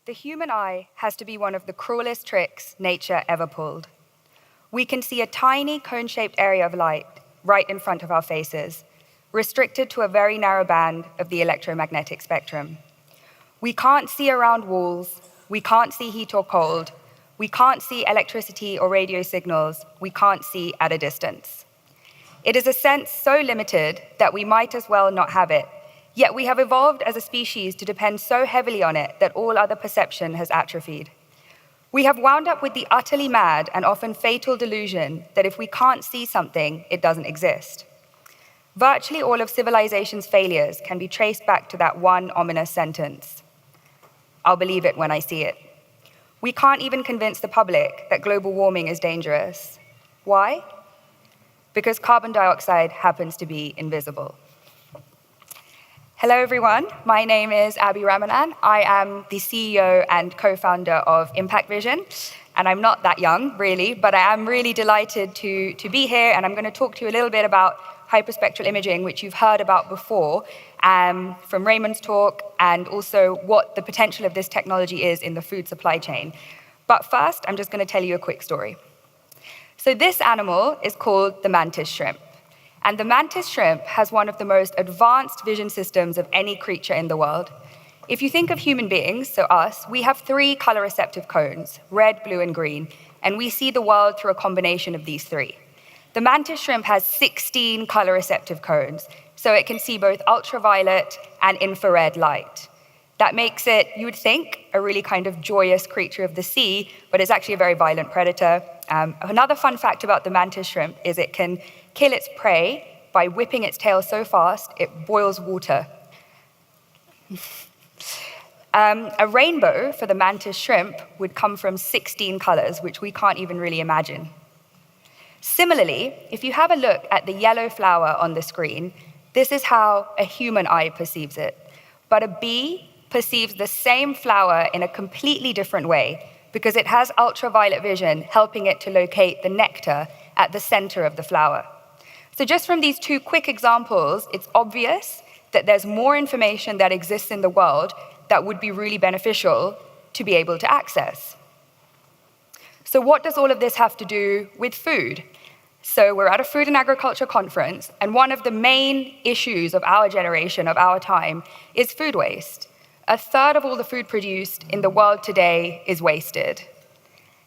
The human eye has to be one of the cruelest tricks nature ever pulled. We can see a tiny cone-shaped area of light right in front of our faces, restricted to a very narrow band of the electromagnetic spectrum. We can't see around walls, we can't see heat or cold, we can't see electricity or radio signals, we can't see at a distance. It is a sense so limited that we might as well not have it, yet we have evolved as a species to depend so heavily on it that all other perception has atrophied. We have wound up with the utterly mad and often fatal delusion that if we can't see something, it doesn't exist. Virtually all of civilization's failures can be traced back to that one ominous sentence. I'll believe it when I see it. We can't even convince the public that global warming is dangerous. Why? Because carbon dioxide happens to be invisible. Hello, everyone. My name is Abi Ramanan. I am the CEO and co-founder of ImpactVision. And I'm not that young, really, but I am really delighted to be here. And I'm going to talk to you a little bit about hyperspectral imaging, which you've heard about before from Raymond's talk, and also what the potential of this technology is in the food supply chain. But first, I'm just going to tell you a quick story. So this animal is called the mantis shrimp. And the mantis shrimp has one of the most advanced vision systems of any creature in the world. If you think of human beings, so us, we have 3 color receptive cones, red, blue, and green, and we see the world through a combination of these 3. The mantis shrimp has 16 color receptive cones, so it can see both ultraviolet and infrared light. That makes it, you would think, a really kind of joyous creature of the sea, but it's actually a very violent predator. Another fun fact about the mantis shrimp is it can kill its prey by whipping its tail so fast it boils water. A rainbow for the mantis shrimp would come from 16 colors, which we can't even really imagine. Similarly, if you have a look at the yellow flower on the screen, this is how a human eye perceives it. But a bee perceives the same flower in a completely different way because it has ultraviolet vision helping it to locate the nectar at the center of the flower. So just from these 2 quick examples, it's obvious that there's more information that exists in the world that would be really beneficial to be able to access. So what does all of this have to do with food? So we're at a food and agriculture conference, and one of the main issues of our generation, of our time, is food waste. 1/3 of all the food produced in the world today is wasted.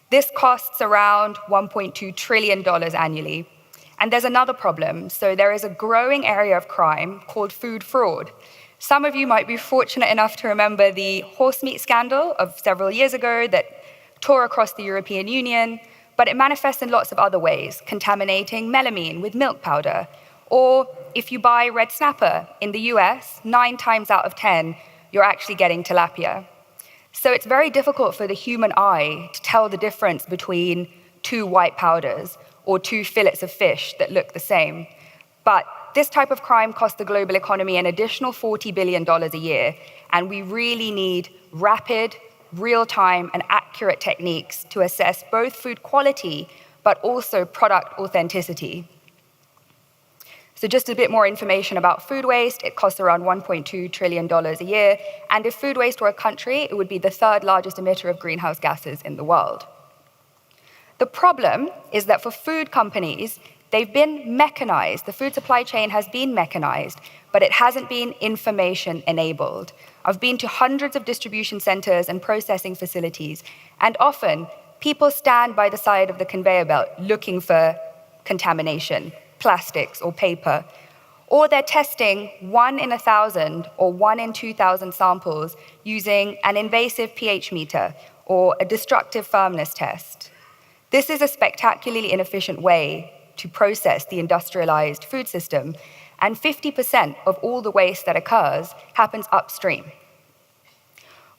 This costs around $1.2 trillion annually. And there's another problem. So there is a growing area of crime called food fraud. Some of you might be fortunate enough to remember the horse meat scandal of several years ago that tore across the European Union, but it manifests in lots of other ways, contaminating melamine with milk powder. Or if you buy red snapper in the US, 9 times out of 10, you're actually getting tilapia. So it's very difficult for the human eye to tell the difference between 2 white powders or 2 fillets of fish that look the same. But this type of crime costs the global economy an additional $40 billion a year, and we really need rapid, real-time, and accurate techniques to assess both food quality, but also product authenticity. So just a bit more information about food waste. It costs around $1.2 trillion a year, and if food waste were a country, it would be the 3rd largest emitter of greenhouse gases in the world. The problem is that for food companies, they've been mechanized. The food supply chain has been mechanized, but it hasn't been information-enabled. I've been to hundreds of distribution centers and processing facilities, and often people stand by the side of the conveyor belt looking for contamination, plastics or paper, or they're testing 1 in 1,000 or 1 in 2,000 samples using an invasive pH meter or a destructive firmness test. This is a spectacularly inefficient way to process the industrialized food system, and 50% of all the waste that occurs happens upstream.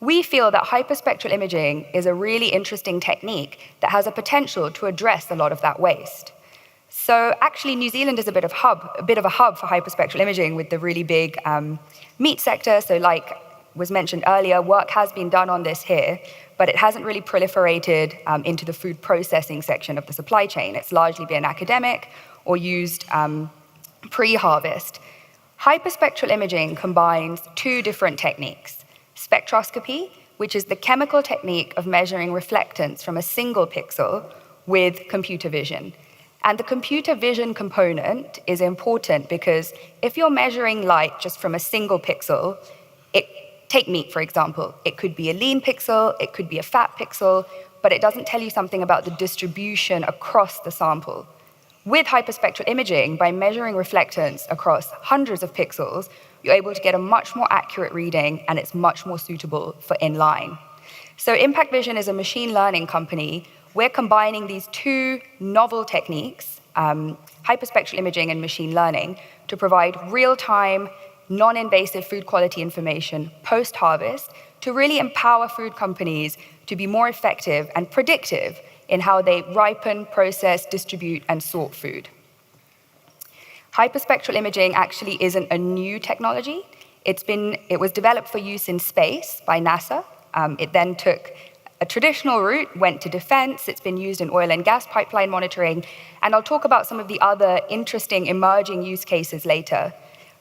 We feel that hyperspectral imaging is a really interesting technique that has a potential to address a lot of that waste. So actually, New Zealand is a bit of a hub for hyperspectral imaging with the really big meat sector. So like was mentioned earlier, work has been done on this here, but it hasn't really proliferated into the food processing section of the supply chain. It's largely been academic or used pre-harvest. Hyperspectral imaging combines 2 different techniques: spectroscopy, which is the chemical technique of measuring reflectance from a single pixel with computer vision. And the computer vision component is important because if you're measuring light just from a single pixel, take meat, for example. It could be a lean pixel, it could be a fat pixel, but it doesn't tell you something about the distribution across the sample. With hyperspectral imaging, by measuring reflectance across hundreds of pixels, you're able to get a much more accurate reading, and it's much more suitable for inline. So ImpactVision is a machine learning company. We're combining these two novel techniques, hyperspectral imaging and machine learning, to provide real-time, non-invasive food quality information post-harvest to really empower food companies to be more effective and predictive in how they ripen, process, distribute, and sort food. Hyperspectral imaging actually isn't a new technology. It was developed for use in space by NASA. It then took a traditional route, went to defense. It's been used in oil and gas pipeline monitoring. And I'll talk about some of the other interesting emerging use cases later.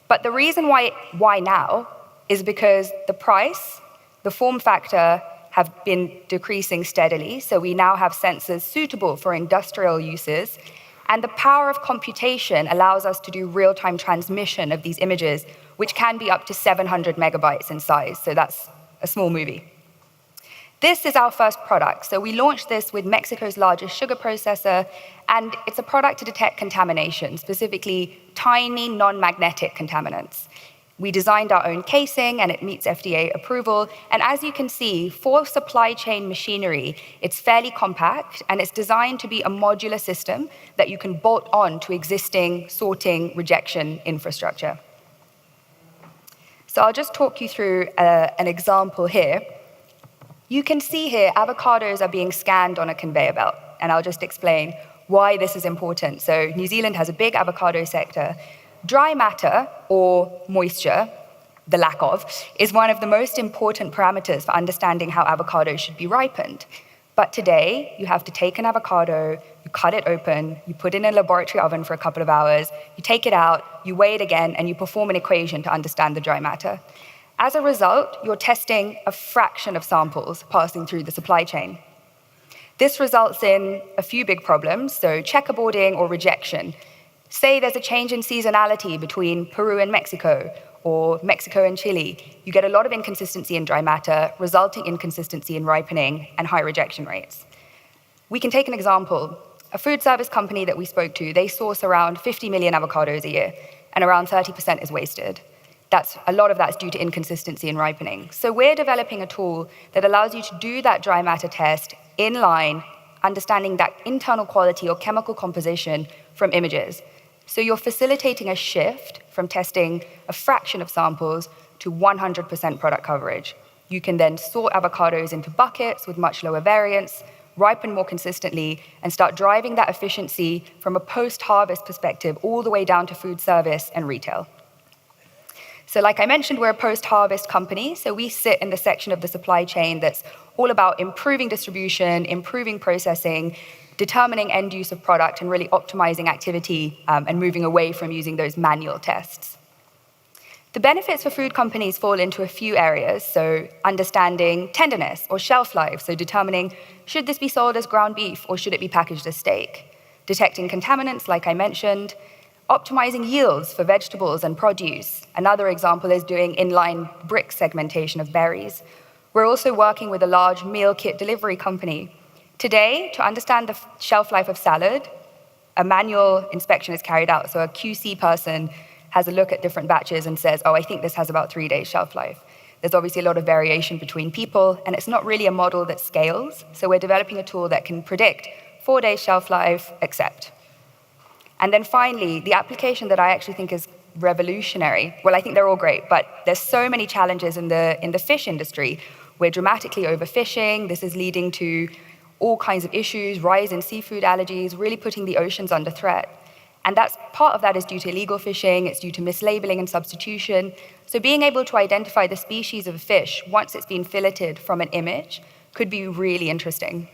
But the reason why now is because the price, the form factor, have been decreasing steadily. So we now have sensors suitable for industrial uses. And the power of computation allows us to do real-time transmission of these images, which can be up to 700 megabytes in size. So that's a small movie. This is our first product. So we launched this with Mexico's largest sugar processor, and it's a product to detect contamination, specifically tiny non-magnetic contaminants. We designed our own casing, and it meets FDA approval. And as you can see, for supply chain machinery, it's fairly compact, and it's designed to be a modular system that you can bolt on to existing sorting rejection infrastructure. So I'll just talk you through an example here. You can see here avocados are being scanned on a conveyor belt, and I'll just explain why this is important. So New Zealand has a big avocado sector. Dry matter, or moisture, the lack of, is one of the most important parameters for understanding how avocados should be ripened. But today, you have to take an avocado, you cut it open, you put it in a laboratory oven for a couple of hours, you take it out, you weigh it again, and you perform an equation to understand the dry matter. As a result, you're testing a fraction of samples passing through the supply chain. This results in a few big problems, so checkerboarding or rejection. Say there's a change in seasonality between Peru and Mexico, or Mexico and Chile. You get a lot of inconsistency in dry matter, resulting inconsistency in ripening and high rejection rates. We can take an example. A food service company that we spoke to, they source around 50 million avocados a year, and around 30% is wasted. A lot of that's due to inconsistency in ripening. So we're developing a tool that allows you to do that dry matter test in line, understanding that internal quality or chemical composition from images. So you're facilitating a shift from testing a fraction of samples to 100% product coverage. You can then sort avocados into buckets with much lower variance, ripen more consistently, and start driving that efficiency from a post-harvest perspective all the way down to food service and retail. So like I mentioned, we're a post-harvest company, so we sit in the section of the supply chain that's all about improving distribution, improving processing, determining end use of product, and really optimizing activity and moving away from using those manual tests. The benefits for food companies fall into a few areas, so understanding tenderness or shelf life, so determining should this be sold as ground beef or should it be packaged as steak, detecting contaminants like I mentioned, optimizing yields for vegetables and produce. Another example is doing inline brick segmentation of berries. We're also working with a large meal kit delivery company. Today, to understand the shelf life of salad, a manual inspection is carried out. So a QC person has a look at different batches and says, oh, I think this has about 3 days shelf life. There's obviously a lot of variation between people, and it's not really a model that scales. So we're developing a tool that can predict 4 days shelf life, accept. And then finally, the application that I actually think is revolutionary, well, I think they're all great, but there's so many challenges in the fish industry. We're dramatically overfishing. This is leading to all kinds of issues, rise in seafood allergies, really putting the oceans under threat. And part of that is due to illegal fishing, it's due to mislabeling and substitution. So being able to identify the species of a fish once it's been filleted from an image could be really interesting.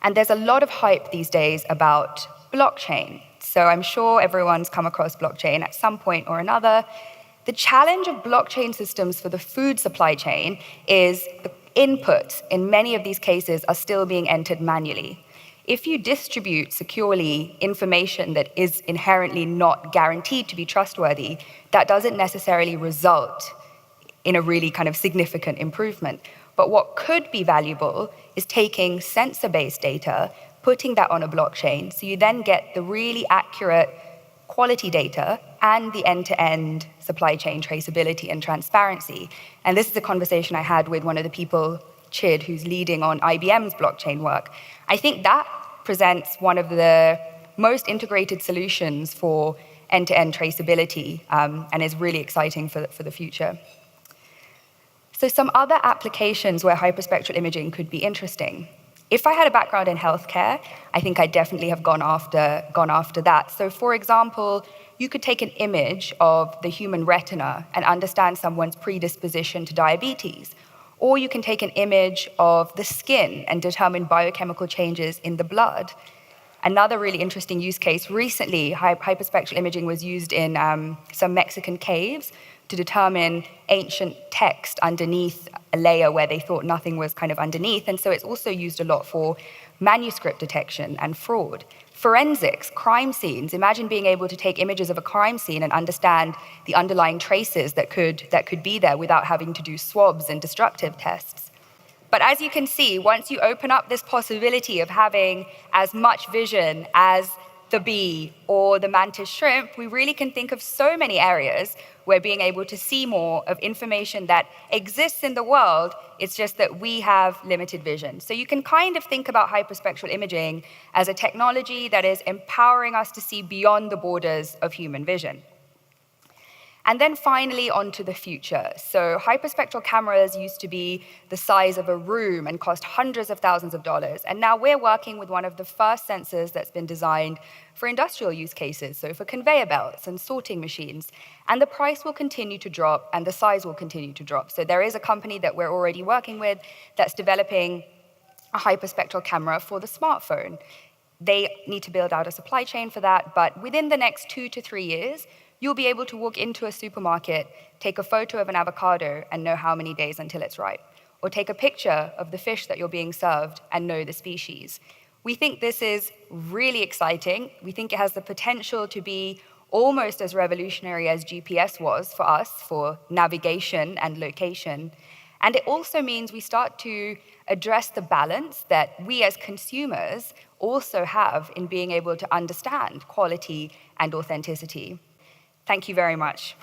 And there's a lot of hype these days about blockchain. So I'm sure everyone's come across blockchain at some point or another. The challenge of blockchain systems for the food supply chain is the inputs in many of these cases are still being entered manually. If you distribute securely information that is inherently not guaranteed to be trustworthy, that doesn't necessarily result in a really kind of significant improvement. But what could be valuable is taking sensor-based data, putting that on a blockchain, so you then get the really accurate quality data and the end-to-end supply chain traceability and transparency. And this is a conversation I had with one of the people, Chid, who's leading on IBM's blockchain work. I think that presents one of the most integrated solutions for end-to-end traceability and is really exciting for the future. So some other applications where hyperspectral imaging could be interesting. If I had a background in healthcare, I think I'd definitely have gone after that. So for example, you could take an image of the human retina and understand someone's predisposition to diabetes. Or you can take an image of the skin and determine biochemical changes in the blood. Another really interesting use case, recently, hyperspectral imaging was used in some Mexican caves to determine ancient text underneath a layer where they thought nothing was kind of underneath. And so it's also used a lot for manuscript detection and fraud. Forensics, crime scenes. Imagine being able to take images of a crime scene and understand the underlying traces that could be there without having to do swabs and destructive tests. But as you can see, once you open up this possibility of having as much vision as the bee or the mantis shrimp, we really can think of so many areas where being able to see more of information that exists in the world, it's just that we have limited vision. So you can kind of think about hyperspectral imaging as a technology that is empowering us to see beyond the borders of human vision. And then finally, on to the future. So hyperspectral cameras used to be the size of a room and cost hundreds of thousands of dollars. And now we're working with one of the first sensors that's been designed for industrial use cases, so for conveyor belts and sorting machines. And the price will continue to drop and the size will continue to drop. So there is a company that we're already working with that's developing a hyperspectral camera for the smartphone. They need to build out a supply chain for that, but within the next 2 to 3 years, you'll be able to walk into a supermarket, take a photo of an avocado and know how many days until it's ripe, or take a picture of the fish that you're being served and know the species. We think this is really exciting. We think it has the potential to be almost as revolutionary as GPS was for us for navigation and location. And it also means we start to address the balance that we as consumers also have in being able to understand quality and authenticity. Thank you very much.